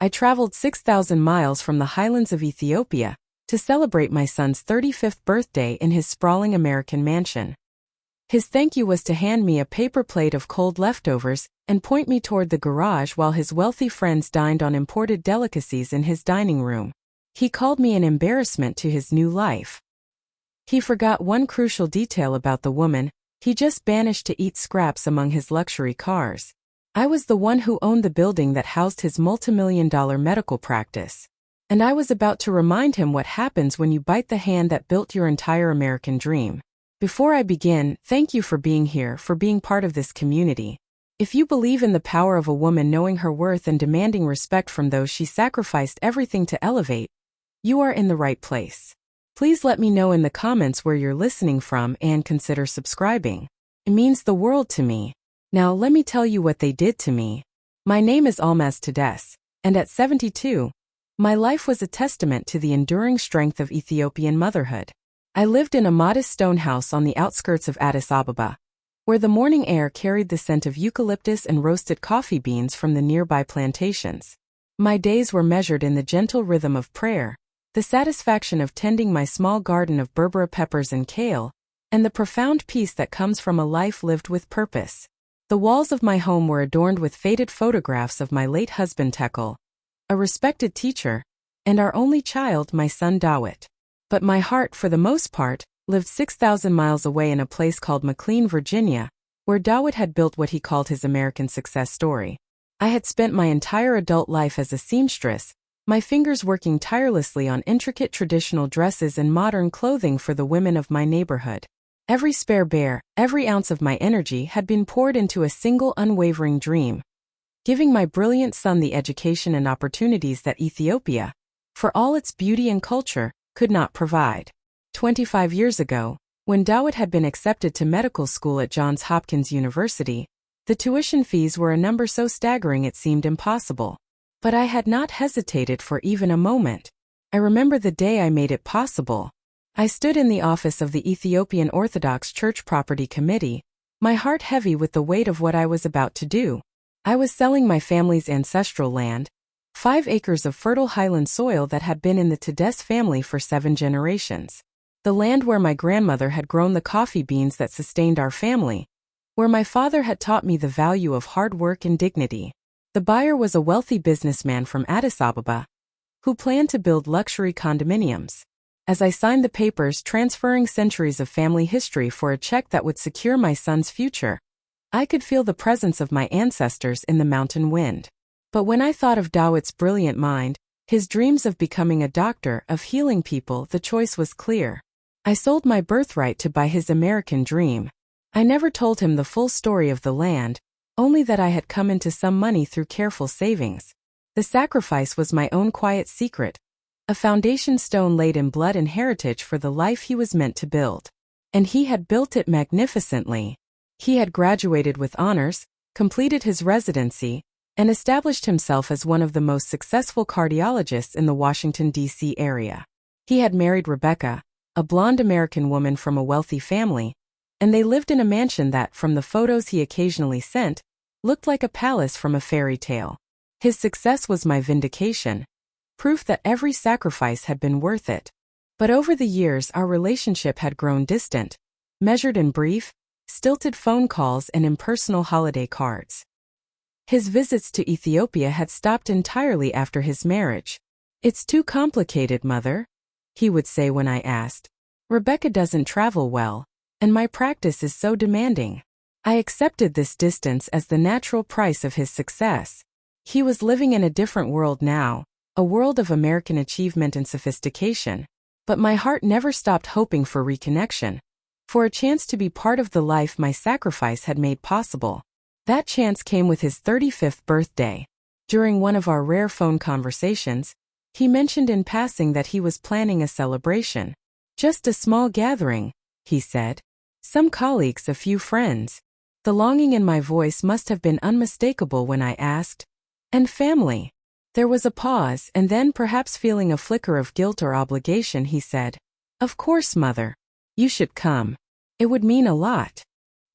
I traveled 6,000 miles from the highlands of Ethiopia to celebrate my son's 35th birthday in his sprawling American mansion. His thank you was to hand me a paper plate of cold leftovers and point me toward the garage while his wealthy friends dined on imported delicacies in his dining room. He called me an embarrassment to his new life. He forgot one crucial detail about the woman he just banished to eat scraps among his luxury cars. I was the one who owned the building that housed his multimillion-dollar medical practice. And I was about to remind him what happens when you bite the hand that built your entire American dream. Before I begin, thank you for being here, for being part of this community. If you believe in the power of a woman knowing her worth and demanding respect from those she sacrificed everything to elevate, you are in the right place. Please let me know in the comments where you're listening from and consider subscribing. It means the world to me. Now let me tell you what they did to me. My name is Almaz Tades, and at 72, my life was a testament to the enduring strength of Ethiopian motherhood. I lived in a modest stone house on the outskirts of Addis Ababa, where the morning air carried the scent of eucalyptus and roasted coffee beans from the nearby plantations. My days were measured in the gentle rhythm of prayer, the satisfaction of tending my small garden of berbera peppers and kale, and the profound peace that comes from a life lived with purpose. The walls of my home were adorned with faded photographs of my late husband Tekel, a respected teacher, and our only child, my son Dawit. But my heart, for the most part, lived 6,000 miles away in a place called McLean, Virginia, where Dawit had built what he called his American success story. I had spent my entire adult life as a seamstress, my fingers working tirelessly on intricate traditional dresses and modern clothing for the women of my neighborhood. Every spare bear, every ounce of my energy had been poured into a single unwavering dream, giving my brilliant son the education and opportunities that Ethiopia, for all its beauty and culture, could not provide. 25 years ago, when Dawit had been accepted to medical school at Johns Hopkins University, the tuition fees were a number so staggering it seemed impossible. But I had not hesitated for even a moment. I remember the day I made it possible. I stood in the office of the Ethiopian Orthodox Church Property Committee, my heart heavy with the weight of what I was about to do. I was selling my family's ancestral land, 5 acres of fertile highland soil that had been in the Tades family for 7 generations. The land where my grandmother had grown the coffee beans that sustained our family, where my father had taught me the value of hard work and dignity. The buyer was a wealthy businessman from Addis Ababa, who planned to build luxury condominiums. As I signed the papers transferring centuries of family history for a check that would secure my son's future, I could feel the presence of my ancestors in the mountain wind. But when I thought of Dawit's brilliant mind, his dreams of becoming a doctor, of healing people, the choice was clear. I sold my birthright to buy his American dream. I never told him the full story of the land, only that I had come into some money through careful savings. The sacrifice was my own quiet secret, a foundation stone laid in blood and heritage for the life he was meant to build. And he had built it magnificently. He had graduated with honors, completed his residency, and established himself as one of the most successful cardiologists in the Washington, D.C. area. He had married Rebecca, a blonde American woman from a wealthy family, and they lived in a mansion that, from the photos he occasionally sent, looked like a palace from a fairy tale. His success was my vindication, proof that every sacrifice had been worth it. But over the years our relationship had grown distant, measured in brief, stilted phone calls and impersonal holiday cards. His visits to Ethiopia had stopped entirely after his marriage. "It's too complicated, Mother," he would say when I asked. "Rebecca doesn't travel well, and my practice is so demanding." I accepted this distance as the natural price of his success. He was living in a different world now, a world of American achievement and sophistication. But my heart never stopped hoping for reconnection, for a chance to be part of the life my sacrifice had made possible. That chance came with his 35th birthday. During one of our rare phone conversations, he mentioned in passing that he was planning a celebration. "Just a small gathering," he said. "Some colleagues, a few friends." The longing in my voice must have been unmistakable when I asked, "And family?" There was a pause, and then, perhaps feeling a flicker of guilt or obligation, he said, "Of course, Mother. You should come. It would mean a lot."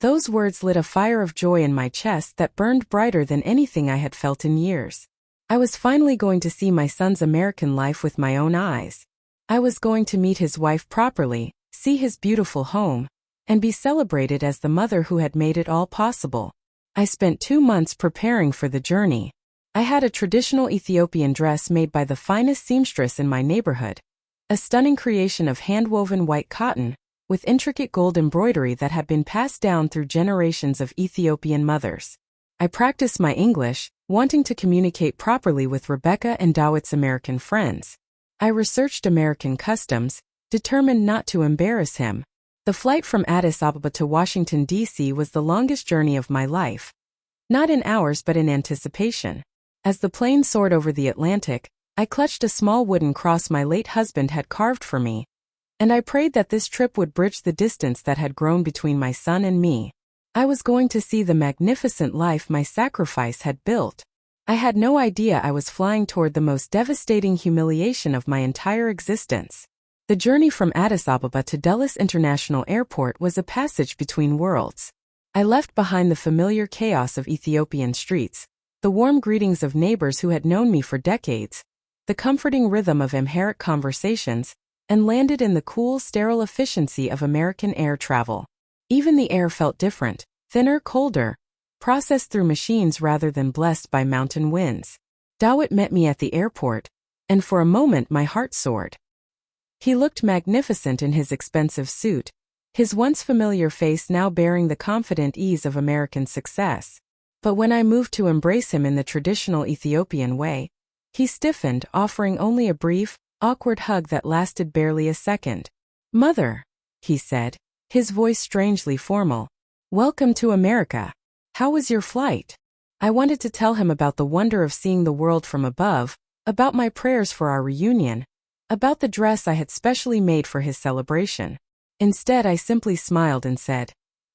Those words lit a fire of joy in my chest that burned brighter than anything I had felt in years. I was finally going to see my son's American life with my own eyes. I was going to meet his wife properly, see his beautiful home, and be celebrated as the mother who had made it all possible. I spent 2 months preparing for the journey. I had a traditional Ethiopian dress made by the finest seamstress in my neighborhood, a stunning creation of hand-woven white cotton, with intricate gold embroidery that had been passed down through generations of Ethiopian mothers. I practiced my English, wanting to communicate properly with Rebecca and Dawit's American friends. I researched American customs, determined not to embarrass him. The flight from Addis Ababa to Washington, D.C. was the longest journey of my life. Not in hours but in anticipation. As the plane soared over the Atlantic, I clutched a small wooden cross my late husband had carved for me, and I prayed that this trip would bridge the distance that had grown between my son and me. I was going to see the magnificent life my sacrifice had built. I had no idea I was flying toward the most devastating humiliation of my entire existence. The journey from Addis Ababa to Dulles International Airport was a passage between worlds. I left behind the familiar chaos of Ethiopian streets, the warm greetings of neighbors who had known me for decades, the comforting rhythm of Amharic conversations, and landed in the cool, sterile efficiency of American air travel. Even the air felt different, thinner, colder, processed through machines rather than blessed by mountain winds. Dawit met me at the airport, and for a moment my heart soared. He looked magnificent in his expensive suit, his once familiar face now bearing the confident ease of American success. But when I moved to embrace him in the traditional Ethiopian way, he stiffened, offering only a brief, awkward hug that lasted barely a second. "Mother," he said, his voice strangely formal. "Welcome to America. How was your flight?" I wanted to tell him about the wonder of seeing the world from above, about my prayers for our reunion, about the dress I had specially made for his celebration. Instead, I simply smiled and said,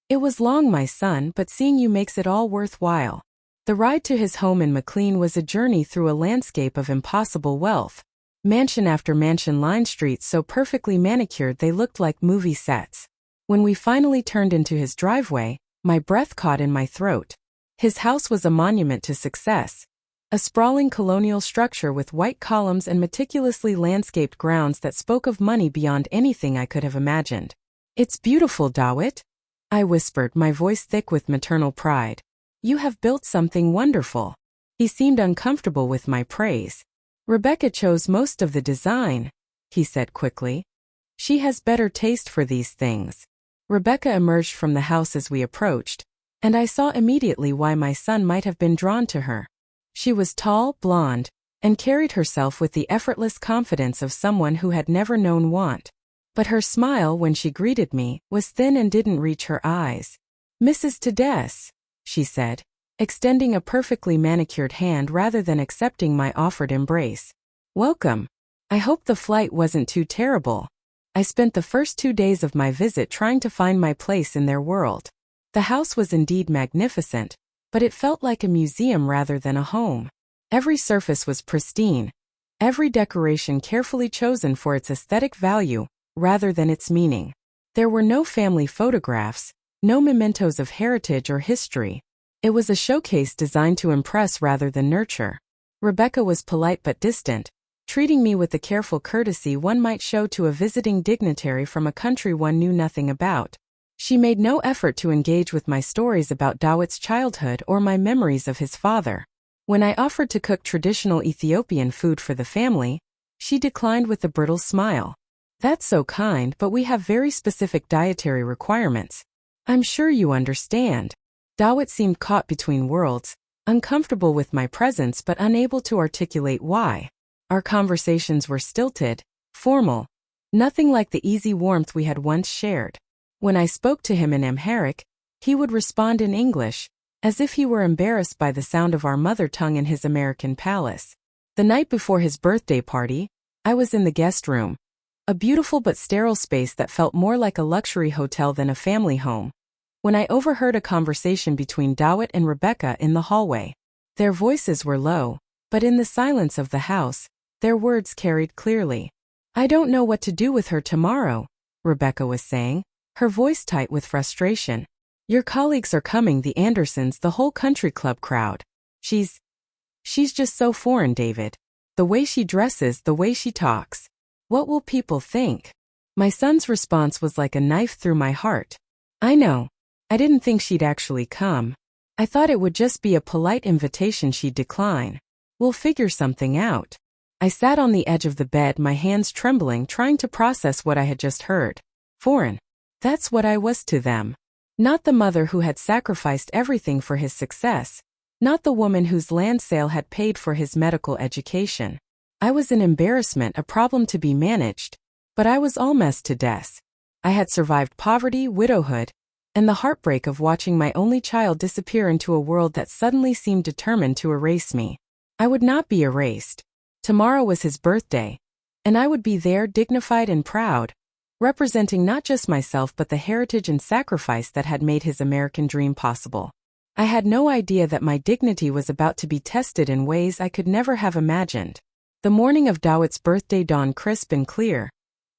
"It was long, my son, but seeing you makes it all worthwhile." The ride to his home in McLean was a journey through a landscape of impossible wealth. Mansion after mansion lined streets so perfectly manicured they looked like movie sets. When we finally turned into his driveway, my breath caught in my throat. His house was a monument to success, a sprawling colonial structure with white columns and meticulously landscaped grounds that spoke of money beyond anything I could have imagined. "It's beautiful, Dawit," I whispered, my voice thick with maternal pride. "You have built something wonderful." He seemed uncomfortable with my praise. "Rebecca chose most of the design," he said quickly. "She has better taste for these things." Rebecca emerged from the house as we approached, and I saw immediately why my son might have been drawn to her. She was tall, blonde, and carried herself with the effortless confidence of someone who had never known want. But her smile when she greeted me was thin and didn't reach her eyes. "Mrs. Tedeschi," she said, extending a perfectly manicured hand rather than accepting my offered embrace. "Welcome. I hope the flight wasn't too terrible." I spent the first 2 days of my visit trying to find my place in their world. The house was indeed magnificent, but it felt like a museum rather than a home. Every surface was pristine, every decoration carefully chosen for its aesthetic value rather than its meaning. There were no family photographs, no mementos of heritage or history. It was a showcase designed to impress rather than nurture. Rebecca was polite but distant, treating me with the careful courtesy one might show to a visiting dignitary from a country one knew nothing about. She made no effort to engage with my stories about Dawit's childhood or my memories of his father. When I offered to cook traditional Ethiopian food for the family, she declined with a brittle smile. "That's so kind, but we have very specific dietary requirements. I'm sure you understand." Dawit seemed caught between worlds, uncomfortable with my presence but unable to articulate why. Our conversations were stilted, formal, nothing like the easy warmth we had once shared. When I spoke to him in Amharic, he would respond in English, as if he were embarrassed by the sound of our mother tongue in his American palace. The night before his birthday party, I was in the guest room, a beautiful but sterile space that felt more like a luxury hotel than a family home, when I overheard a conversation between Dawit and Rebecca in the hallway. Their voices were low, but in the silence of the house, their words carried clearly. "I don't know what to do with her tomorrow," Rebecca was saying, her voice tight with frustration. "Your colleagues are coming, the Andersons, the whole country club crowd. She's She's just so foreign, David. The way she dresses, the way she talks. What will people think? My son's response was like a knife through my heart. I know. I didn't think she'd actually come. I thought it would just be a polite invitation she'd decline. We'll figure something out. I sat on the edge of the bed, my hands trembling, trying to process what I had just heard. Foreign. That's what I was to them. Not the mother who had sacrificed everything for his success. Not the woman whose land sale had paid for his medical education. I was an embarrassment, a problem to be managed. But I was all messed to death. I had survived poverty, widowhood, and the heartbreak of watching my only child disappear into a world that suddenly seemed determined to erase me. I would not be erased. Tomorrow was his birthday, and I would be there, dignified and proud, representing not just myself but the heritage and sacrifice that had made his American dream possible. I had no idea that my dignity was about to be tested in ways I could never have imagined. The morning of Dawit's birthday dawned crisp and clear,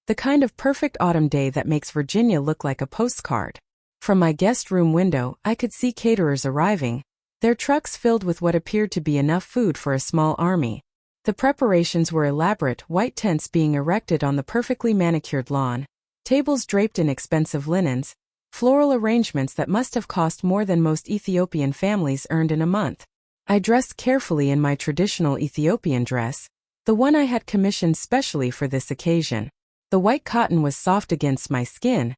the kind of perfect autumn day that makes Virginia look like a postcard. From my guest room window, I could see caterers arriving, their trucks filled with what appeared to be enough food for a small army. The preparations were elaborate, white tents being erected on the perfectly manicured lawn, tables draped in expensive linens, floral arrangements that must have cost more than most Ethiopian families earned in a month. I dressed carefully in my traditional Ethiopian dress, the one I had commissioned specially for this occasion. The white cotton was soft against my skin,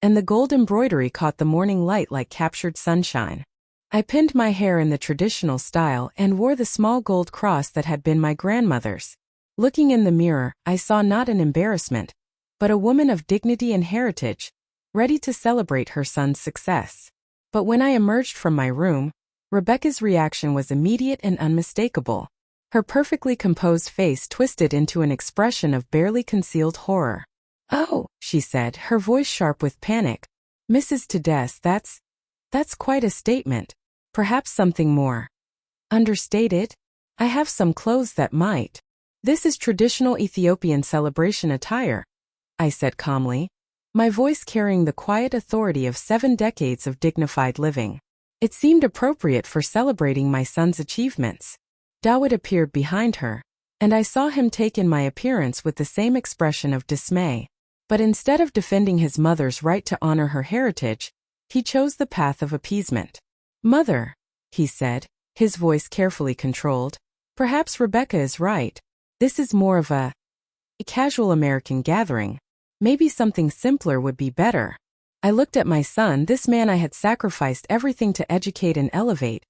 and the gold embroidery caught the morning light like captured sunshine. I pinned my hair in the traditional style and wore the small gold cross that had been my grandmother's. Looking in the mirror, I saw not an embarrassment, but a woman of dignity and heritage, ready to celebrate her son's success. But when I emerged from my room, Rebecca's reaction was immediate and unmistakable. Her perfectly composed face twisted into an expression of barely concealed horror. "Oh," she said, her voice sharp with panic. "Mrs. Tedeschi, that's quite a statement. Perhaps something more understated? I have some clothes that might." "This is traditional Ethiopian celebration attire," I said calmly, my voice carrying the quiet authority of 7 decades of dignified living. It seemed appropriate for celebrating my son's achievements. Dawit appeared behind her, and I saw him take in my appearance with the same expression of dismay. But instead of defending his mother's right to honor her heritage, he chose the path of appeasement. "Mother," he said, his voice carefully controlled, "perhaps Rebecca is right. This is more of a casual American gathering. Maybe something simpler would be better." I looked at my son, this man I had sacrificed everything to educate and elevate,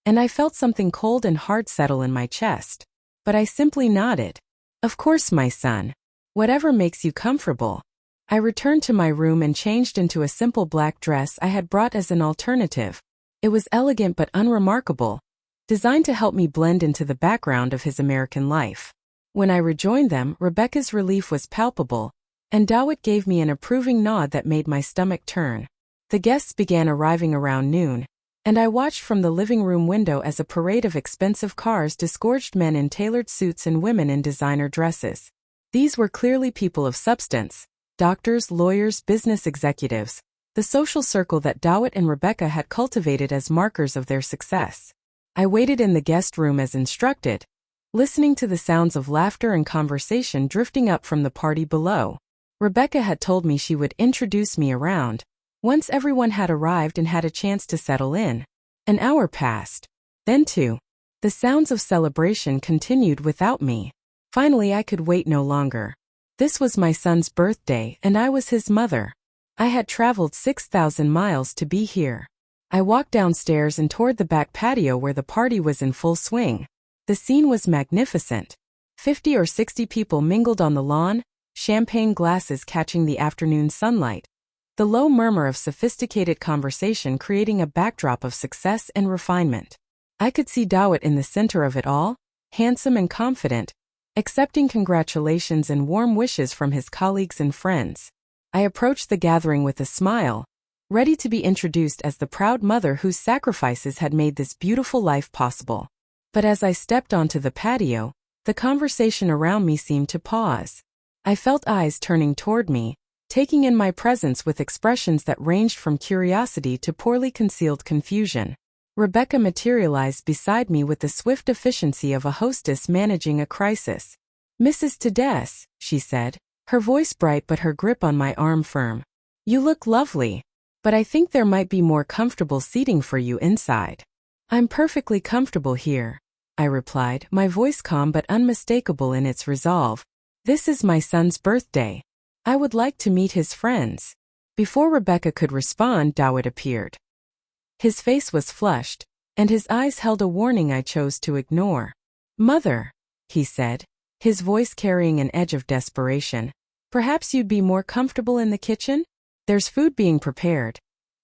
and I felt something cold and hard settle in my chest. But I simply nodded. "Of course, my son. Whatever makes you comfortable." I returned to my room and changed into a simple black dress I had brought as an alternative. It was elegant but unremarkable, designed to help me blend into the background of his American life. When I rejoined them, Rebecca's relief was palpable, and Dawit gave me an approving nod that made my stomach turn. The guests began arriving around noon, and I watched from the living room window as a parade of expensive cars disgorged men in tailored suits and women in designer dresses. These were clearly people of substance, doctors, lawyers, business executives, the social circle that Dawit and Rebecca had cultivated as markers of their success. I waited in the guest room as instructed, listening to the sounds of laughter and conversation drifting up from the party below. Rebecca had told me she would introduce me around, once everyone had arrived and had a chance to settle in. An hour passed. Then 2. The sounds of celebration continued without me. Finally, I could wait no longer. This was my son's birthday, and I was his mother. I had traveled 6,000 miles to be here. I walked downstairs and toward the back patio where the party was in full swing. The scene was magnificent. 50 or 60 people mingled on the lawn, champagne glasses catching the afternoon sunlight, the low murmur of sophisticated conversation creating a backdrop of success and refinement. I could see Dawit in the center of it all, handsome and confident, accepting congratulations and warm wishes from his colleagues and friends. I approached the gathering with a smile, ready to be introduced as the proud mother whose sacrifices had made this beautiful life possible. But as I stepped onto the patio, the conversation around me seemed to pause. I felt eyes turning toward me, taking in my presence with expressions that ranged from curiosity to poorly concealed confusion. Rebecca materialized beside me with the swift efficiency of a hostess managing a crisis. "Mrs. Tedeschi," she said, her voice bright but her grip on my arm firm. "You look lovely. But I think there might be more comfortable seating for you inside." "I'm perfectly comfortable here," I replied, my voice calm but unmistakable in its resolve. "This is my son's birthday. I would like to meet his friends." Before Rebecca could respond, Dawit appeared. His face was flushed, and his eyes held a warning I chose to ignore. "Mother," he said, his voice carrying an edge of desperation, "perhaps you'd be more comfortable in the kitchen? There's food being prepared,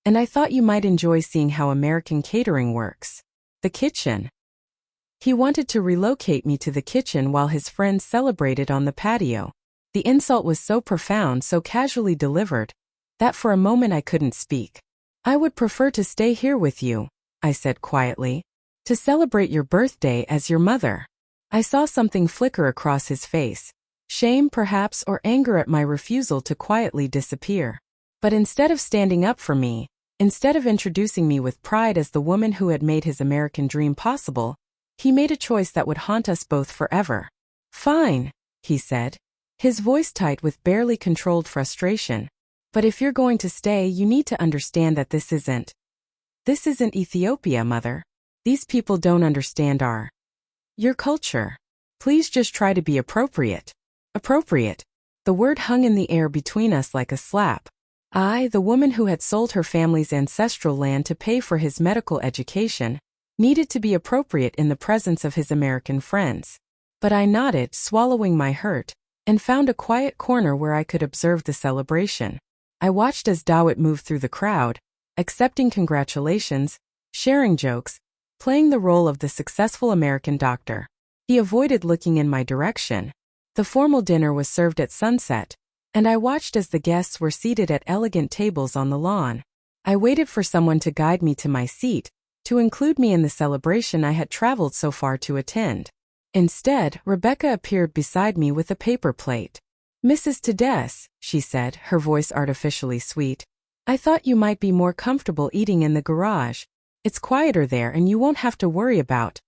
and I thought you might enjoy seeing how American catering works." The kitchen. He wanted to relocate me to the kitchen while his friends celebrated on the patio. The insult was so profound, so casually delivered, that for a moment I couldn't speak. "I would prefer to stay here with you," I said quietly, "to celebrate your birthday as your mother." I saw something flicker across his face, shame perhaps or anger at my refusal to quietly disappear. But instead of standing up for me, instead of introducing me with pride as the woman who had made his American dream possible, he made a choice that would haunt us both forever. "Fine," he said, his voice tight with barely controlled frustration. "But if you're going to stay, you need to understand that this isn't Ethiopia, Mother. These people don't understand your culture. Please just try to be appropriate." Appropriate. The word hung in the air between us like a slap. I, the woman who had sold her family's ancestral land to pay for his medical education, needed to be appropriate in the presence of his American friends. But I nodded, swallowing my hurt, and found a quiet corner where I could observe the celebration. I watched as Dawit moved through the crowd, accepting congratulations, sharing jokes, playing the role of the successful American doctor. He avoided looking in my direction. The formal dinner was served at sunset, and I watched as the guests were seated at elegant tables on the lawn. I waited for someone to guide me to my seat, to include me in the celebration I had traveled so far to attend. Instead, Rebecca appeared beside me with a paper plate. "Mrs. Tedeschi," she said, her voice artificially sweet, "I thought you might be more comfortable eating in the garage. It's quieter there and you won't have to worry about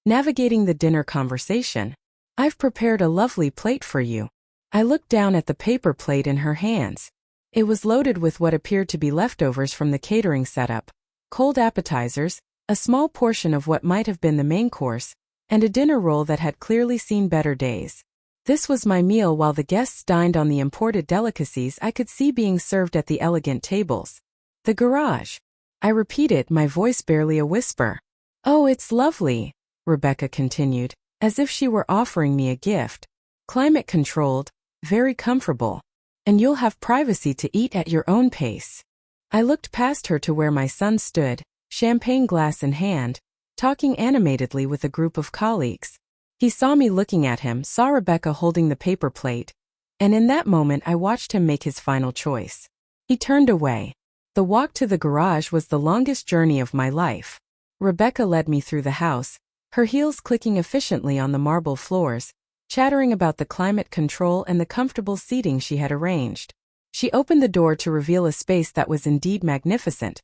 navigating the dinner conversation. I've prepared a lovely plate for you." I looked down at the paper plate in her hands. It was loaded with what appeared to be leftovers from the catering setup. Cold appetizers, a small portion of what might have been the main course, and a dinner roll that had clearly seen better days. This was my meal while the guests dined on the imported delicacies I could see being served at the elegant tables. "The garage," I repeated, my voice barely a whisper. "Oh, it's lovely," Rebecca continued, as if she were offering me a gift. "Climate-controlled, very comfortable. And you'll have privacy to eat at your own pace." I looked past her to where my son stood, champagne glass in hand, talking animatedly with a group of colleagues. He saw me looking at him, saw Rebecca holding the paper plate, and in that moment I watched him make his final choice. He turned away. The walk to the garage was the longest journey of my life. Rebecca led me through the house, her heels clicking efficiently on the marble floors, chattering about the climate control and the comfortable seating she had arranged. She opened the door to reveal a space that was indeed magnificent.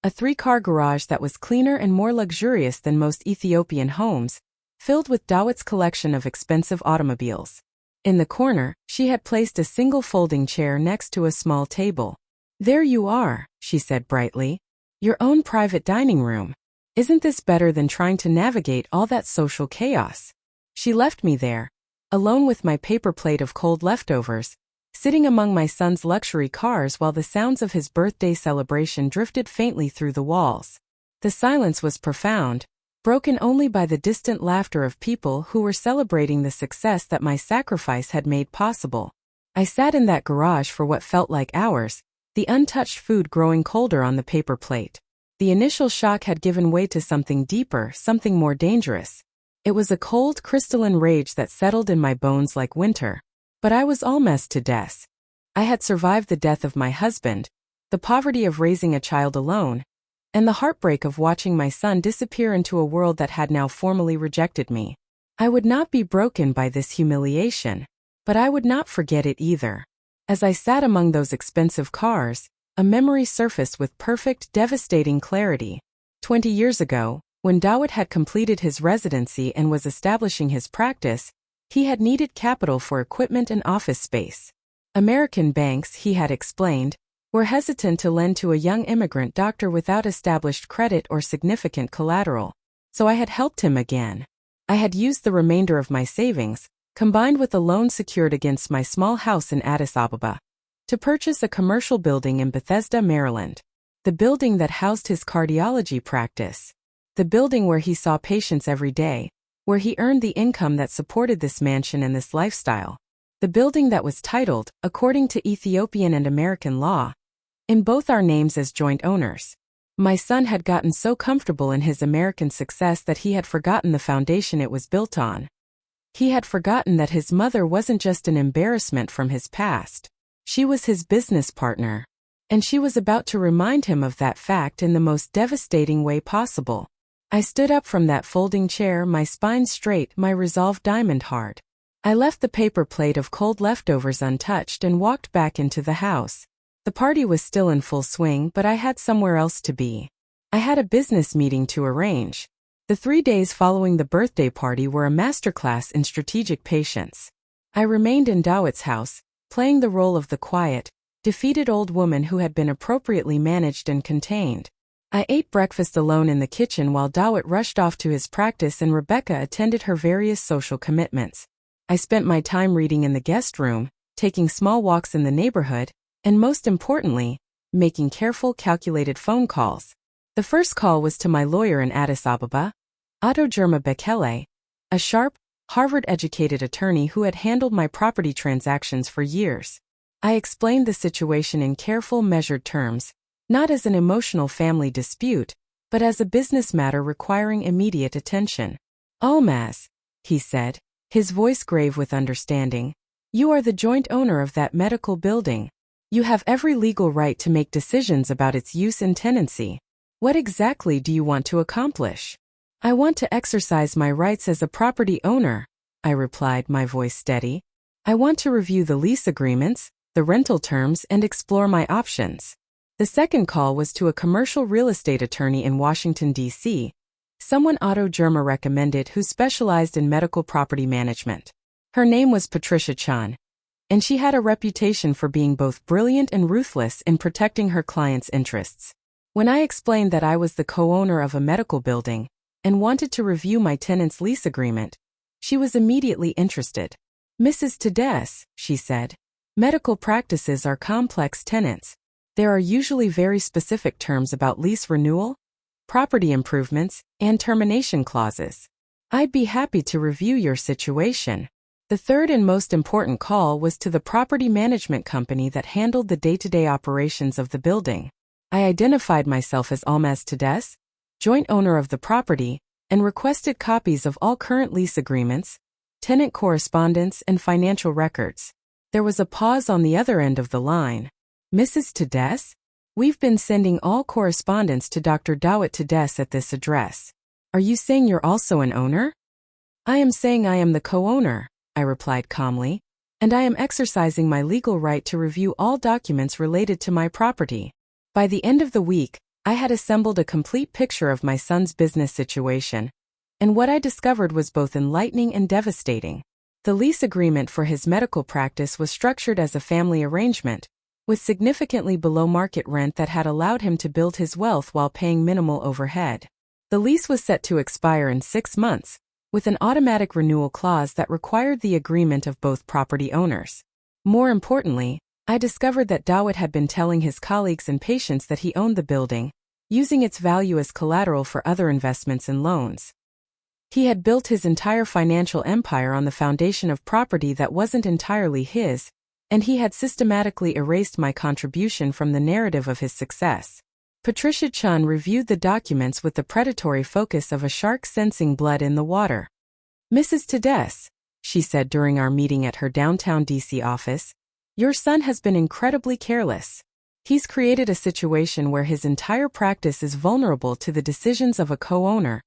A 3-car garage that was cleaner and more luxurious than most Ethiopian homes, filled with Dawit's collection of expensive automobiles. In the corner, she had placed a single folding chair next to a small table. "There you are," she said brightly. "Your own private dining room. Isn't this better than trying to navigate all that social chaos?" She left me there, alone with my paper plate of cold leftovers, sitting among my son's luxury cars while the sounds of his birthday celebration drifted faintly through the walls. The silence was profound, broken only by the distant laughter of people who were celebrating the success that my sacrifice had made possible. I sat in that garage for what felt like hours, the untouched food growing colder on the paper plate. The initial shock had given way to something deeper, something more dangerous. It was a cold, crystalline rage that settled in my bones like winter. But I was almost to death. I had survived the death of my husband, the poverty of raising a child alone, and the heartbreak of watching my son disappear into a world that had now formally rejected me. I would not be broken by this humiliation, but I would not forget it either. As I sat among those expensive cars, a memory surfaced with perfect, devastating clarity. 20 years ago, when Dawit had completed his residency and was establishing his practice, he had needed capital for equipment and office space. American banks, he had explained, were hesitant to lend to a young immigrant doctor without established credit or significant collateral, so I had helped him again. I had used the remainder of my savings, combined with a loan secured against my small house in Addis Ababa, to purchase a commercial building in Bethesda, Maryland. The building that housed his cardiology practice. The building where he saw patients every day, where he earned the income that supported this mansion and this lifestyle. The building that was titled, according to Ethiopian and American law, in both our names as joint owners. My son had gotten so comfortable in his American success that he had forgotten the foundation it was built on. He had forgotten that his mother wasn't just an embarrassment from his past. She was his business partner. And she was about to remind him of that fact in the most devastating way possible. I stood up from that folding chair, my spine straight, my resolve diamond hard. I left the paper plate of cold leftovers untouched and walked back into the house. The party was still in full swing, but I had somewhere else to be. I had a business meeting to arrange. The 3 days following the birthday party were a masterclass in strategic patience. I remained in Dawit's house, playing the role of the quiet, defeated old woman who had been appropriately managed and contained. I ate breakfast alone in the kitchen while Dawit rushed off to his practice and Rebecca attended her various social commitments. I spent my time reading in the guest room, taking small walks in the neighborhood, and most importantly, making careful, calculated phone calls. The first call was to my lawyer in Addis Ababa, Otto Jerma Bekele, a sharp, Harvard-educated attorney who had handled my property transactions for years. I explained the situation in careful, measured terms, not as an emotional family dispute, but as a business matter requiring immediate attention. Almaz, he said, his voice grave with understanding, you are the joint owner of that medical building. You have every legal right to make decisions about its use and tenancy. What exactly do you want to accomplish? I want to exercise my rights as a property owner, I replied, my voice steady. I want to review the lease agreements, the rental terms, and explore my options. The second call was to a commercial real estate attorney in Washington, D.C., someone Otto Jerma recommended who specialized in medical property management. Her name was Patricia Chan, and she had a reputation for being both brilliant and ruthless in protecting her clients' interests. When I explained that I was the co-owner of a medical building and wanted to review my tenant's lease agreement, she was immediately interested. Mrs. Tedesz, she said, medical practices are complex tenants. There are usually very specific terms about lease renewal, property improvements, and termination clauses. I'd be happy to review your situation. The third and most important call was to the property management company that handled the day-to-day operations of the building. I identified myself as Almaz Tedesz, joint owner of the property, and requested copies of all current lease agreements, tenant correspondence, and financial records. There was a pause on the other end of the line. Mrs. Tedesz? We've been sending all correspondence to Dr. Dawit Tedesz at this address. Are you saying you're also an owner? I am saying I am the co-owner, I replied calmly, and I am exercising my legal right to review all documents related to my property. By the end of the week, I had assembled a complete picture of my son's business situation, and what I discovered was both enlightening and devastating. The lease agreement for his medical practice was structured as a family arrangement, with significantly below market rent that had allowed him to build his wealth while paying minimal overhead. The lease was set to expire in 6 months, with an automatic renewal clause that required the agreement of both property owners. More importantly, I discovered that Dawit had been telling his colleagues and patients that he owned the building, using its value as collateral for other investments and loans. He had built his entire financial empire on the foundation of property that wasn't entirely his, and he had systematically erased my contribution from the narrative of his success. Patricia Chun reviewed the documents with the predatory focus of a shark sensing blood in the water. Mrs. Tedesz, she said during our meeting at her downtown D.C. office, your son has been incredibly careless. He's created a situation where his entire practice is vulnerable to the decisions of a co-owner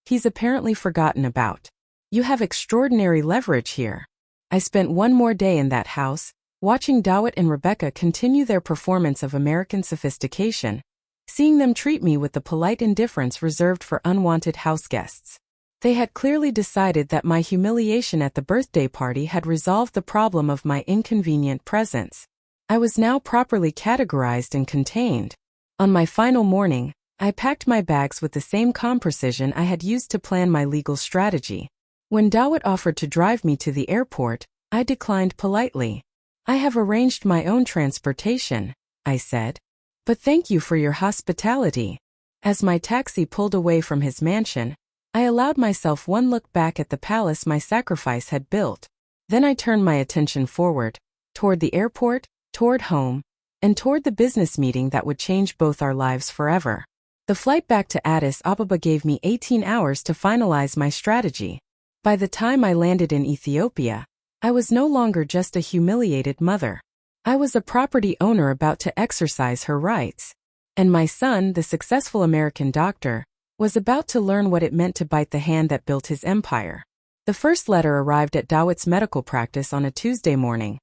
he's apparently forgotten about. You have extraordinary leverage here. I spent one more day in that house, watching Dawit and Rebecca continue their performance of American sophistication, seeing them treat me with the polite indifference reserved for unwanted houseguests. They had clearly decided that my humiliation at the birthday party had resolved the problem of my inconvenient presence. I was now properly categorized and contained. On my final morning, I packed my bags with the same calm precision I had used to plan my legal strategy. When Dawit offered to drive me to the airport, I declined politely. "I have arranged my own transportation," I said. "But thank you for your hospitality." As my taxi pulled away from his mansion, I allowed myself one look back at the palace my sacrifice had built. Then I turned my attention forward, toward the airport, toward home, and toward the business meeting that would change both our lives forever. The flight back to Addis Ababa gave me 18 hours to finalize my strategy. By the time I landed in Ethiopia, I was no longer just a humiliated mother. I was a property owner about to exercise her rights. And my son, the successful American doctor, was about to learn what it meant to bite the hand that built his empire. The first letter arrived at Dawit's medical practice on a Tuesday morning,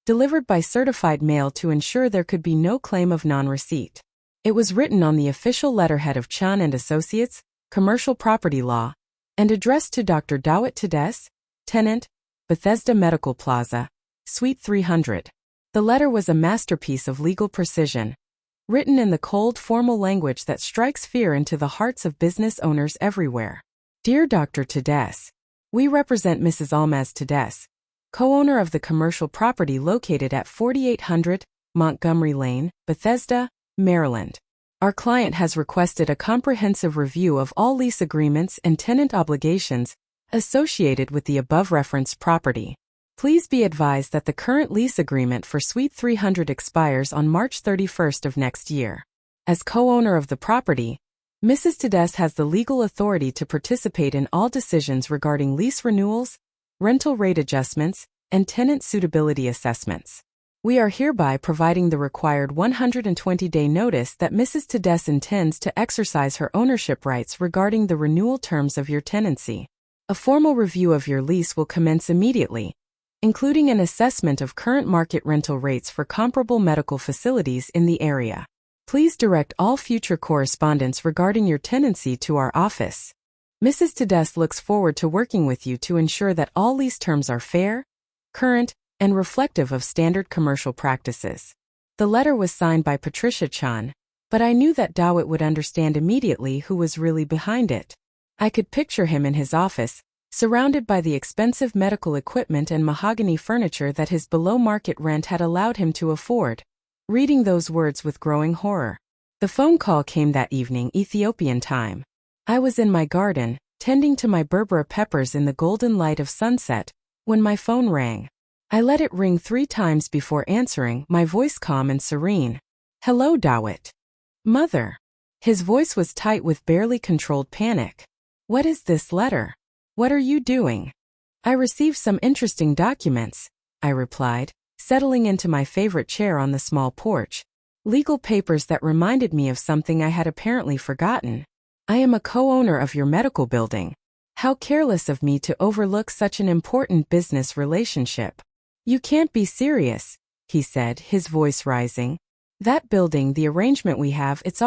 delivered by certified mail to ensure there could be no claim of non-receipt. It was written on the official letterhead of Chan and Associates, Commercial Property Law, and addressed to Dr. Dawit Tades, tenant, Bethesda Medical Plaza, Suite 300. The letter was a masterpiece of legal precision, written in the cold, formal language that strikes fear into the hearts of business owners everywhere. Dear Dr. Tades, we represent Mrs. Almaz Tades, co-owner of the commercial property located at 4800 Montgomery Lane, Bethesda, Maryland. Our client has requested a comprehensive review of all lease agreements and tenant obligations associated with the above-referenced property. Please be advised that the current lease agreement for Suite 300 expires on March 31st of next year. As co-owner of the property, Mrs. Tades has the legal authority to participate in all decisions regarding lease renewals, rental rate adjustments, and tenant suitability assessments. We are hereby providing the required 120-day notice that Mrs. Tades intends to exercise her ownership rights regarding the renewal terms of your tenancy. A formal review of your lease will commence immediately, including an assessment of current market rental rates for comparable medical facilities in the area. Please direct all future correspondence regarding your tenancy to our office. Mrs. Tades looks forward to working with you to ensure that all lease terms are fair, current, and reflective of standard commercial practices. The letter was signed by Patricia Chan, but I knew that Dawit would understand immediately who was really behind it. I could picture him in his office, surrounded by the expensive medical equipment and mahogany furniture that his below-market rent had allowed him to afford, reading those words with growing horror. The phone call came that evening, Ethiopian time. I was in my garden, tending to my berbera peppers in the golden light of sunset, when my phone rang. I let it ring 3 times before answering, my voice calm and serene. "Hello, Dawit." "Mother." His voice was tight with barely controlled panic. "What is this letter? What are you doing?" "I received some interesting documents," I replied, settling into my favorite chair on the small porch. "Legal papers that reminded me of something I had apparently forgotten. I am a co-owner of your medical building. How careless of me to overlook such an important business relationship." "You can't be serious," he said, his voice rising. "That building, the arrangement we have, it's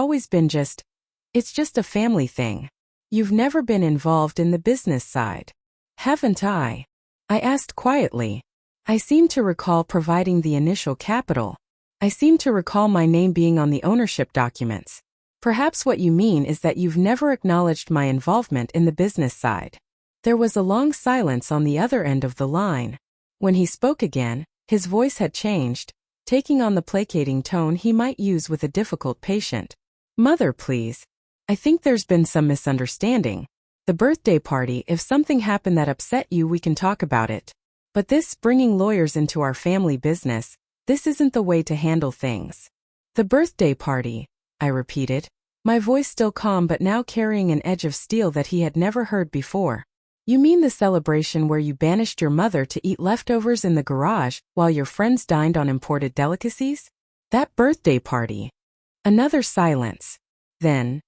just a family thing. You've never been involved in the business side." "Haven't I?" I asked quietly. "I seem to recall providing the initial capital. I seem to recall my name being on the ownership documents. Perhaps what you mean is that you've never acknowledged my involvement in the business side." There was a long silence on the other end of the line. When he spoke again, his voice had changed, taking on the placating tone he might use with a difficult patient. "Mother, please. I think there's been some misunderstanding. The birthday party, if something happened that upset you, we can talk about it. But this, bringing lawyers into our family business, this isn't the way to handle things." "The birthday party," I repeated, my voice still calm but now carrying an edge of steel that he had never heard before. "You mean the celebration where you banished your mother to eat leftovers in the garage while your friends dined on imported delicacies? That birthday party." Another silence. Then,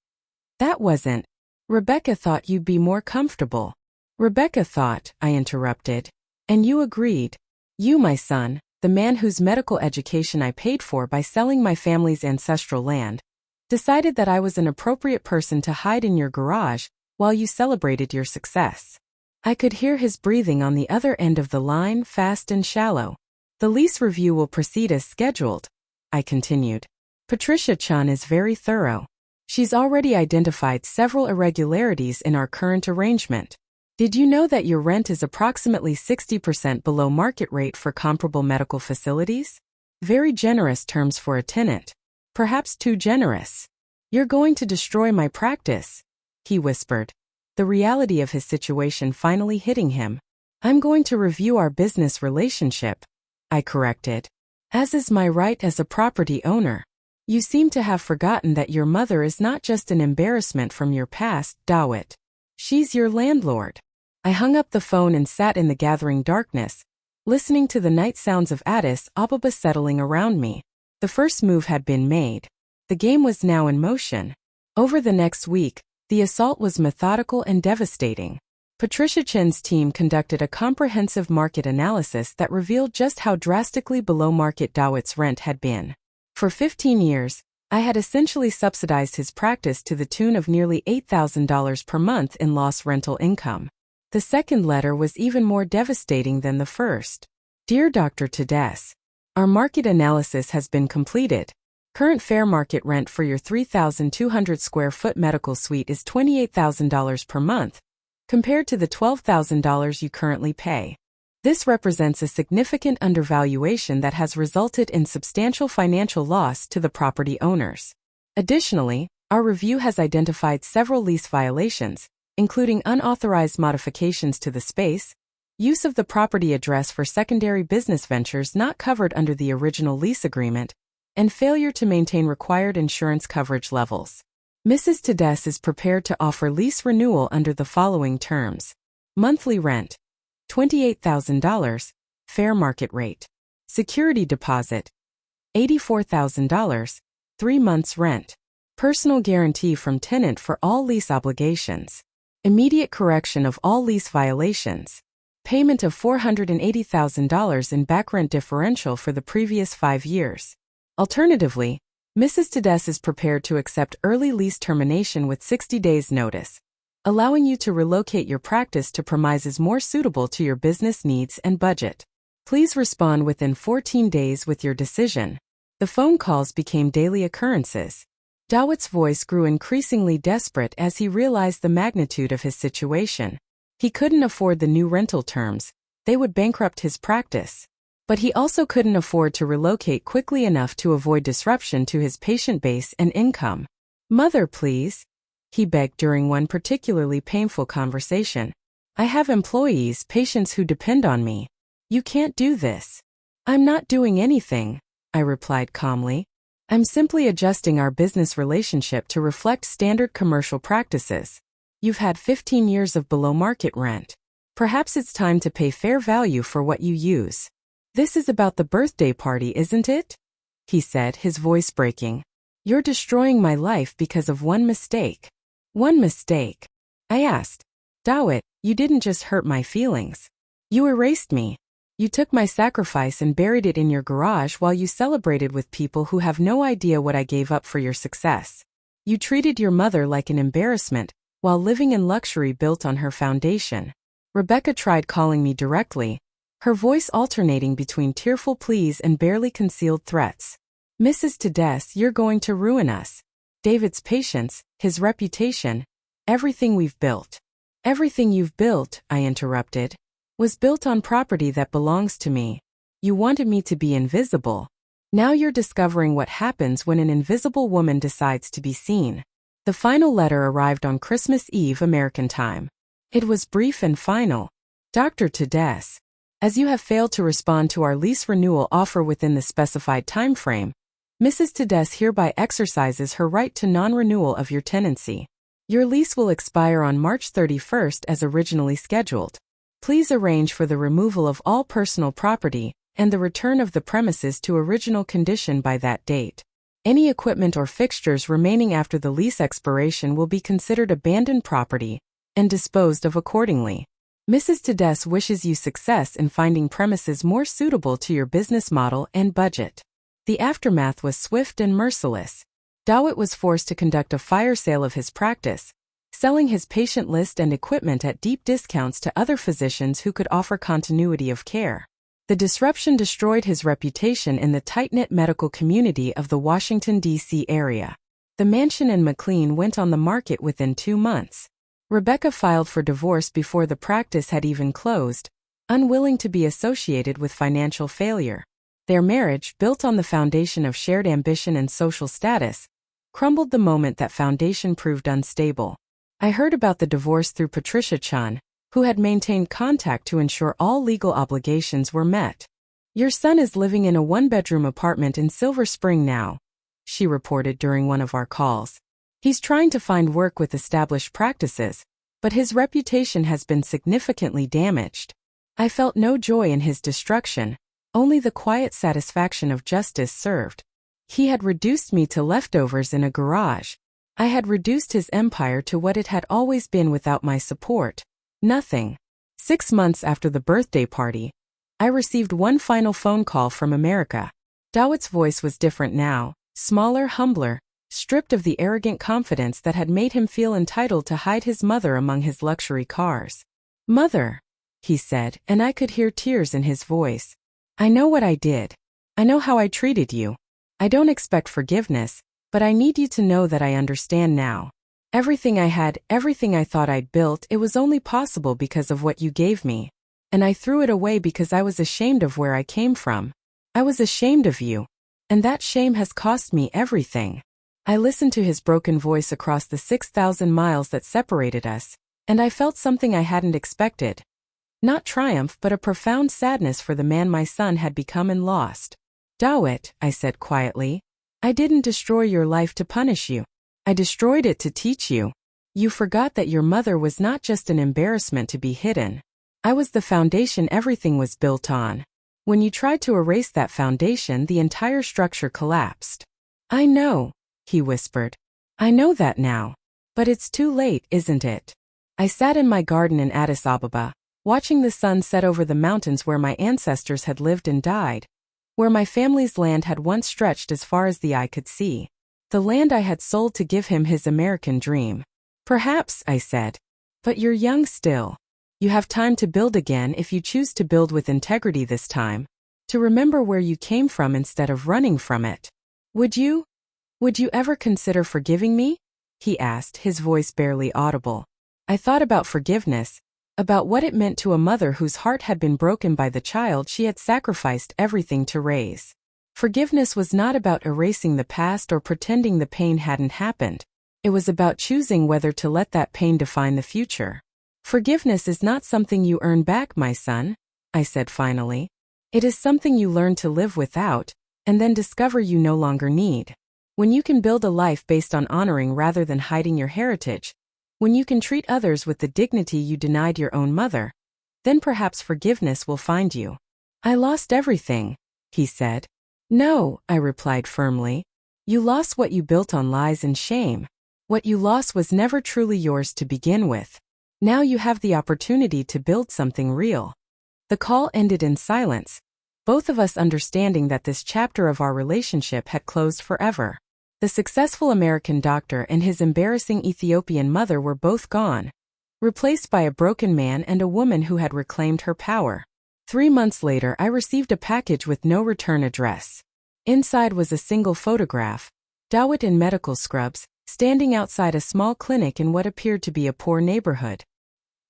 "That wasn't. Rebecca thought you'd be more comfortable." "Rebecca thought," I interrupted. "And you agreed. You, my son, the man whose medical education I paid for by selling my family's ancestral land. Decided that I was an appropriate person to hide in your garage while you celebrated your success. I could hear his breathing on the other end of the line, fast and shallow. The lease review will proceed as scheduled, I continued. Patricia Chun is very thorough. She's already identified several irregularities in our current arrangement. Did you know that your rent is approximately 60% below market rate for comparable medical facilities? Very generous terms for a tenant. Perhaps too generous. You're going to destroy my practice, he whispered, the reality of his situation finally hitting him. I'm going to review our business relationship, I corrected. As is my right as a property owner. You seem to have forgotten that your mother is not just an embarrassment from your past, Dawit. She's your landlord. I hung up the phone and sat in the gathering darkness, listening to the night sounds of Addis Ababa settling around me. The first move had been made. The game was now in motion. Over the next week, the assault was methodical and devastating. Patricia Chen's team conducted a comprehensive market analysis that revealed just how drastically below market Dawit's rent had been. For 15 years, I had essentially subsidized his practice to the tune of nearly $8,000 per month in lost rental income. The second letter was even more devastating than the first. Dear Dr. Tedesz, our market analysis has been completed. Current fair market rent for your 3,200 square foot medical suite is $28,000 per month, compared to the $12,000 you currently pay. This represents a significant undervaluation that has resulted in substantial financial loss to the property owners. Additionally, our review has identified several lease violations, including unauthorized modifications to the space, use of the property address for secondary business ventures not covered under the original lease agreement, and failure to maintain required insurance coverage levels. Mrs. Tedesz is prepared to offer lease renewal under the following terms. Monthly rent, $28,000, fair market rate. Security deposit, $84,000, 3 months rent. Personal guarantee from tenant for all lease obligations. Immediate correction of all lease violations. Payment of $480,000 in back rent differential for the previous 5 years. Alternatively, Mrs. Tedesz is prepared to accept early lease termination with 60 days notice, allowing you to relocate your practice to premises more suitable to your business needs and budget. Please respond within 14 days with your decision. The phone calls became daily occurrences. Dawit's voice grew increasingly desperate as he realized the magnitude of his situation. He couldn't afford the new rental terms, they would bankrupt his practice. But he also couldn't afford to relocate quickly enough to avoid disruption to his patient base and income. Mother, please, he begged during one particularly painful conversation. I have employees, patients who depend on me. You can't do this. I'm not doing anything, I replied calmly. I'm simply adjusting our business relationship to reflect standard commercial practices. You've had 15 years of below-market rent. Perhaps it's time to pay fair value for what you use. This is about the birthday party, isn't it? He said, his voice breaking. You're destroying my life because of one mistake. One mistake? I asked. Dawit, you didn't just hurt my feelings. You erased me. You took my sacrifice and buried it in your garage while you celebrated with people who have no idea what I gave up for your success. You treated your mother like an embarrassment, while living in luxury built on her foundation. Rebecca tried calling me directly, her voice alternating between tearful pleas and barely concealed threats. Mrs. Tedesz, you're going to ruin us. David's patience, his reputation, everything we've built. Everything you've built, I interrupted, was built on property that belongs to me. You wanted me to be invisible. Now you're discovering what happens when an invisible woman decides to be seen. The final letter arrived on Christmas Eve American time. It was brief and final. Dr. Tedesz, as you have failed to respond to our lease renewal offer within the specified time frame, Mrs. Tedesz hereby exercises her right to non-renewal of your tenancy. Your lease will expire on March 31st as originally scheduled. Please arrange for the removal of all personal property and the return of the premises to original condition by that date. Any equipment or fixtures remaining after the lease expiration will be considered abandoned property and disposed of accordingly. Mrs. Tedesz wishes you success in finding premises more suitable to your business model and budget. The aftermath was swift and merciless. Dawit was forced to conduct a fire sale of his practice, selling his patient list and equipment at deep discounts to other physicians who could offer continuity of care. The disruption destroyed his reputation in the tight-knit medical community of the Washington, D.C. area. The mansion in McLean went on the market within 2 months. Rebecca filed for divorce before the practice had even closed, unwilling to be associated with financial failure. Their marriage, built on the foundation of shared ambition and social status, crumbled the moment that foundation proved unstable. I heard about the divorce through Patricia Chan, who had maintained contact to ensure all legal obligations were met. "Your son is living in a 1-bedroom apartment in Silver Spring now," she reported during one of our calls. "He's trying to find work with established practices, but his reputation has been significantly damaged." I felt no joy in his destruction, only the quiet satisfaction of justice served. He had reduced me to leftovers in a garage. I had reduced his empire to what it had always been without my support. Nothing. 6 months after the birthday party, I received one final phone call from America. Dawit's voice was different now, smaller, humbler, stripped of the arrogant confidence that had made him feel entitled to hide his mother among his luxury cars. "Mother," he said, and I could hear tears in his voice. "I know what I did. I know how I treated you. I don't expect forgiveness, but I need you to know that I understand now. Everything I had, everything I thought I'd built, it was only possible because of what you gave me. And I threw it away because I was ashamed of where I came from. I was ashamed of you. And that shame has cost me everything." I listened to his broken voice across the 6,000 miles that separated us, and I felt something I hadn't expected. Not triumph, but a profound sadness for the man my son had become and lost. "Dawit," I said quietly, "I didn't destroy your life to punish you. I destroyed it to teach you. You forgot that your mother was not just an embarrassment to be hidden. I was the foundation everything was built on. When you tried to erase that foundation, the entire structure collapsed." "I know," he whispered. "I know that now. But it's too late, isn't it?" I sat in my garden in Addis Ababa, watching the sun set over the mountains where my ancestors had lived and died, where my family's land had once stretched as far as the eye could see. The land I had sold to give him his American dream. "Perhaps," I said. "But you're young still. You have time to build again if you choose to build with integrity this time. To remember where you came from instead of running from it. Would you ever consider forgiving me?" he asked, his voice barely audible. I thought about forgiveness, about what it meant to a mother whose heart had been broken by the child she had sacrificed everything to raise. Forgiveness was not about erasing the past or pretending the pain hadn't happened. It was about choosing whether to let that pain define the future. "Forgiveness is not something you earn back, my son," I said finally. "It is something you learn to live without, and then discover you no longer need. When you can build a life based on honoring rather than hiding your heritage, when you can treat others with the dignity you denied your own mother, then perhaps forgiveness will find you." "I lost everything," he said. "No," I replied firmly. "You lost what you built on lies and shame. What you lost was never truly yours to begin with. Now you have the opportunity to build something real." The call ended in silence, both of us understanding that this chapter of our relationship had closed forever. The successful American doctor and his embarrassing Ethiopian mother were both gone, replaced by a broken man and a woman who had reclaimed her power. 3 months later, I received a package with no return address. Inside was a single photograph, Dawit in medical scrubs, standing outside a small clinic in what appeared to be a poor neighborhood.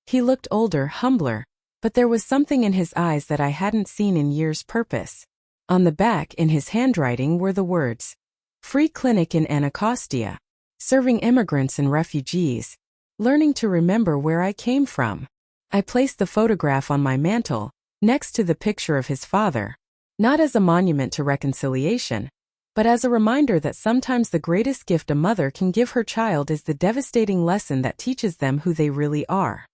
He looked older, humbler, but there was something in his eyes that I hadn't seen in years. Purpose. On the back, in his handwriting, were the words, "Free clinic in Anacostia, serving immigrants and refugees, learning to remember where I came from." I placed the photograph on my mantle, next to the picture of his father, not as a monument to reconciliation, but as a reminder that sometimes the greatest gift a mother can give her child is the devastating lesson that teaches them who they really are.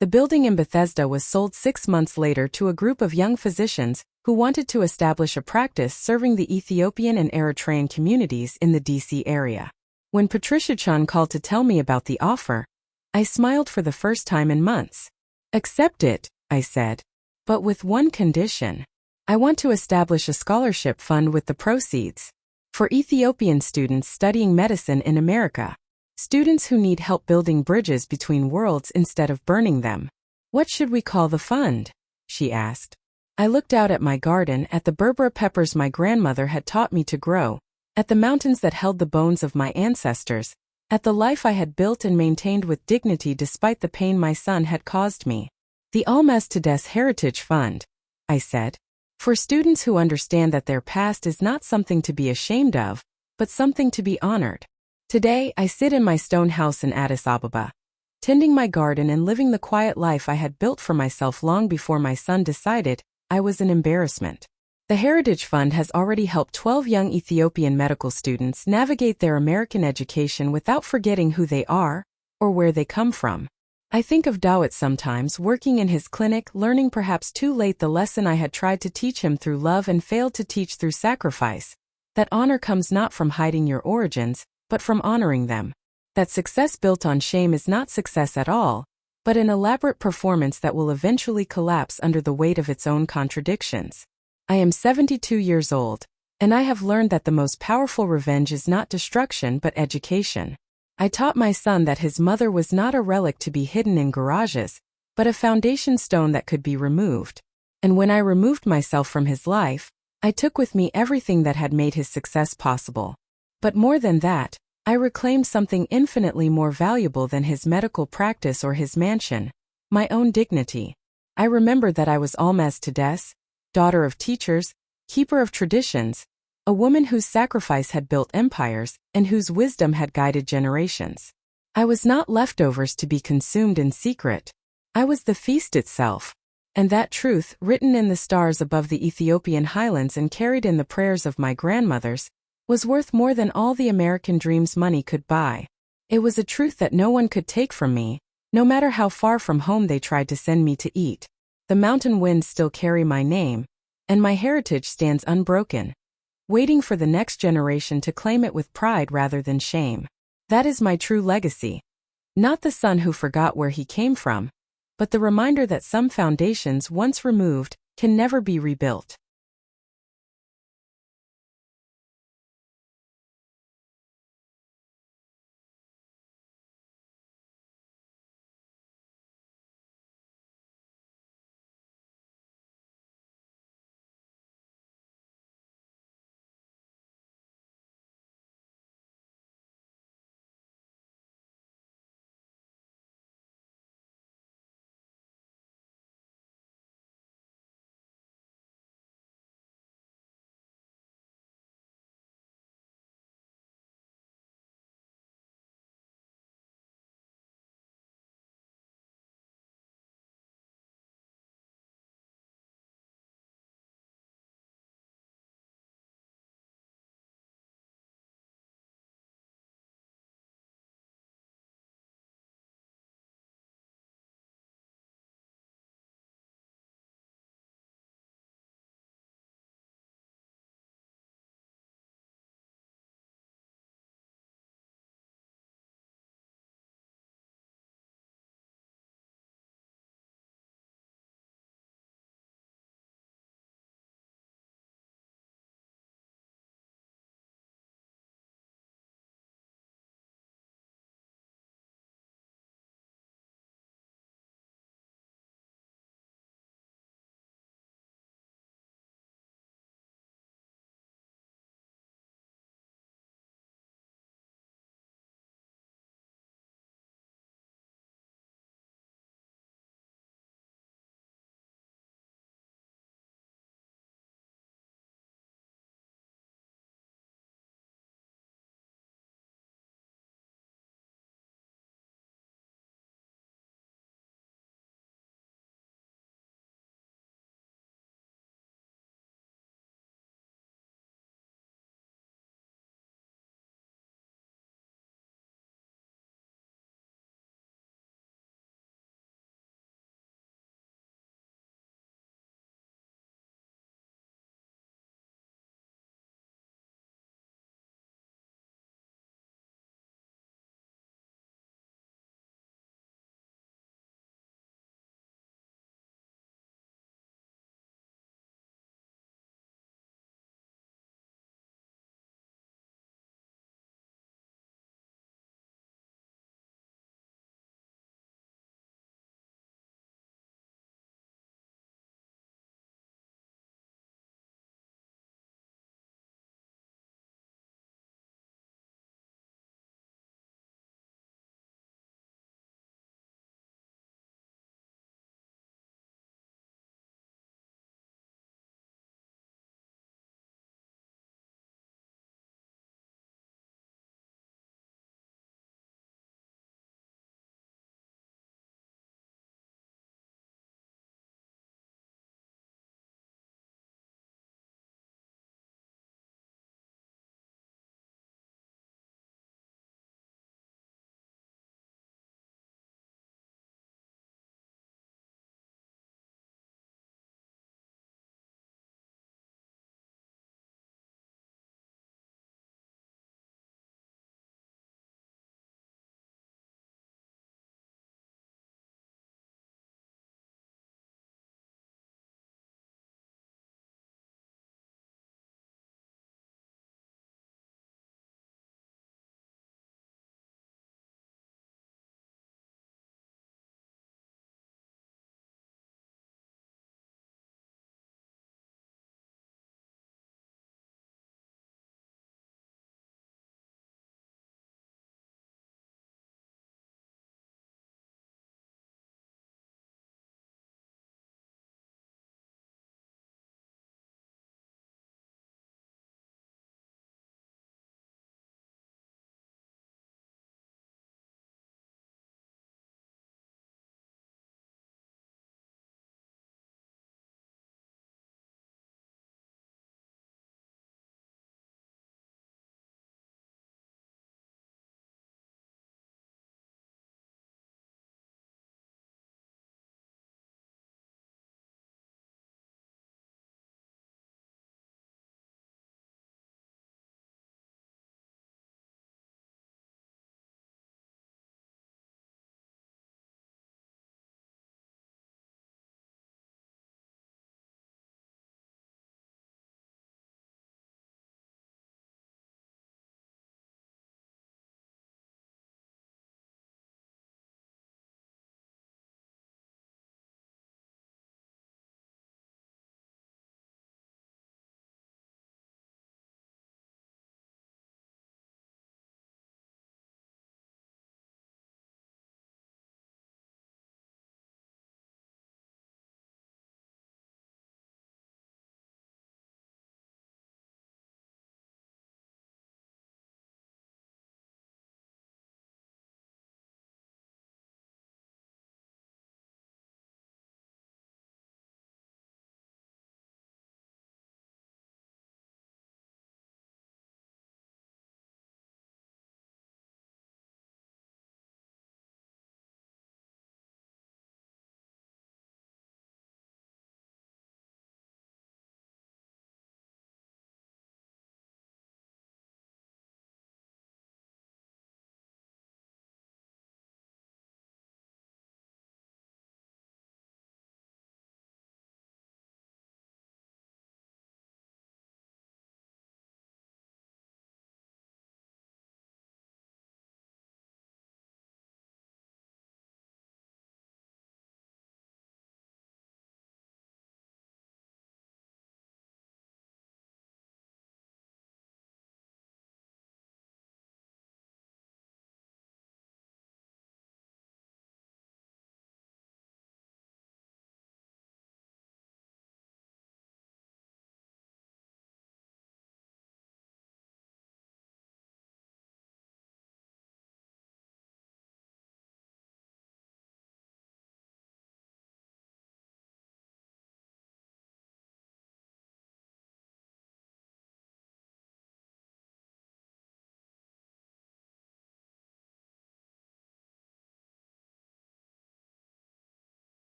The building in Bethesda was sold 6 months later to a group of young physicians who wanted to establish a practice serving the Ethiopian and Eritrean communities in the D.C. area. When Patricia Chan called to tell me about the offer, I smiled for the first time in months. "Accept it," I said. "But with one condition. I want to establish a scholarship fund with the proceeds." For Ethiopian students studying medicine in America. Students who need help building bridges between worlds instead of burning them. What should we call the fund? She asked. I looked out at my garden, at the berbera peppers my grandmother had taught me to grow, at the mountains that held the bones of my ancestors, at the life I had built and maintained with dignity despite the pain my son had caused me. The Almas Tades Heritage Fund, I said. For students who understand that their past is not something to be ashamed of, but something to be honored. Today, I sit in my stone house in Addis Ababa, tending my garden and living the quiet life I had built for myself long before my son decided I was an embarrassment. The Heritage Fund has already helped 12 young Ethiopian medical students navigate their American education without forgetting who they are or where they come from. I think of Dawit sometimes, working in his clinic, learning perhaps too late the lesson I had tried to teach him through love and failed to teach through sacrifice. That honor comes not from hiding your origins, but from honoring them. That success built on shame is not success at all, but an elaborate performance that will eventually collapse under the weight of its own contradictions. I am 72 years old, and I have learned that the most powerful revenge is not destruction but education. I taught my son that his mother was not a relic to be hidden in garages, but a foundation stone that could be removed. And when I removed myself from his life, I took with me everything that had made his success possible. But more than that, I reclaimed something infinitely more valuable than his medical practice or his mansion, my own dignity. I remembered that I was Almas Tades, daughter of teachers, keeper of traditions, a woman whose sacrifice had built empires and whose wisdom had guided generations. I was not leftovers to be consumed in secret. I was the feast itself. And that truth, written in the stars above the Ethiopian highlands and carried in the prayers of my grandmothers, was worth more than all the American dreams money could buy. It was a truth that no one could take from me, no matter how far from home they tried to send me to eat. The mountain winds still carry my name, and my heritage stands unbroken, waiting for the next generation to claim it with pride rather than shame. That is my true legacy. Not the son who forgot where he came from, but the reminder that some foundations once removed can never be rebuilt.